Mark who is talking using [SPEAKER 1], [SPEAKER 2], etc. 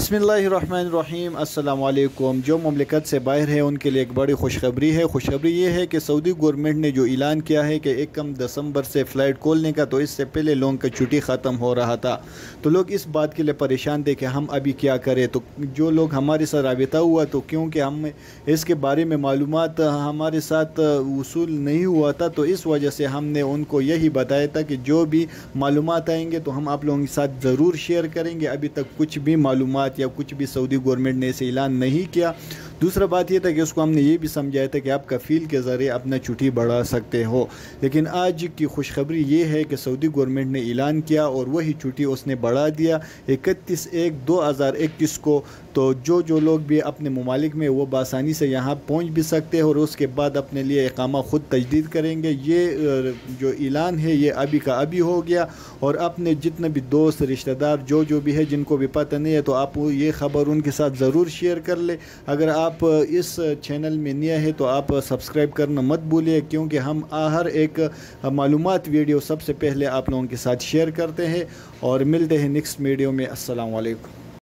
[SPEAKER 1] बिस्मिल्लाहिर्रहमानिर्रहीम। अस्सलाम वालेकुम। जो मुमलिकत से बाहर है उनके लिए एक बड़ी खुशखबरी है। खुशखबरी ये है कि सऊदी गवर्नमेंट ने जो ऐलान किया है कि 1 दिसंबर से फ़्लाइट खोलने का, तो इससे पहले लोगों का छुट्टी ख़त्म हो रहा था, तो लोग इस बात के लिए परेशान थे कि हम अभी क्या करें। तो जो लोग हमारे साथ राबिता हुआ, तो क्योंकि हम इसके बारे में मालूमात हमारे साथ वसूल नहीं हुआ था, तो इस वजह से हमने उनको यही बताया था कि जो भी मालूमात आएंगे तो हम आप लोगों के साथ ज़रूर शेयर करेंगे। अभी तक कुछ भी मालूमात या कुछ भी सऊदी गवर्नमेंट ने इसे ऐलान नहीं किया। दूसरा बात ये था कि उसको हमने ये भी समझाया था कि आप कफ़ील के ज़रिए अपना छुट्टी बढ़ा सकते हो। लेकिन आज की खुशखबरी ये है कि सऊदी गवर्नमेंट ने ऐलान किया और वही छुट्टी उसने बढ़ा दिया 31/1/2021 को। तो जो लोग भी अपने ममालिक में वो बआसानी से यहाँ पहुँच भी सकते हैं और उसके बाद अपने लिए इकामा ख़ुद तजदीद करेंगे। ये जो ऐलान है ये अभी का अभी हो गया। और अपने जितने भी दोस्त रिश्तेदार जो भी है जिनको भी पता नहीं है, तो आप ये ख़बर उनके साथ ज़रूर शेयर कर ले। अगर आप इस चैनल में नया है तो आप सब्सक्राइब करना मत भूलिए, क्योंकि हम हर एक मालूमात वीडियो सबसे पहले आप लोगों के साथ शेयर करते हैं। और मिलते हैं नेक्स्ट वीडियो में। अस्सलाम वालेकुम।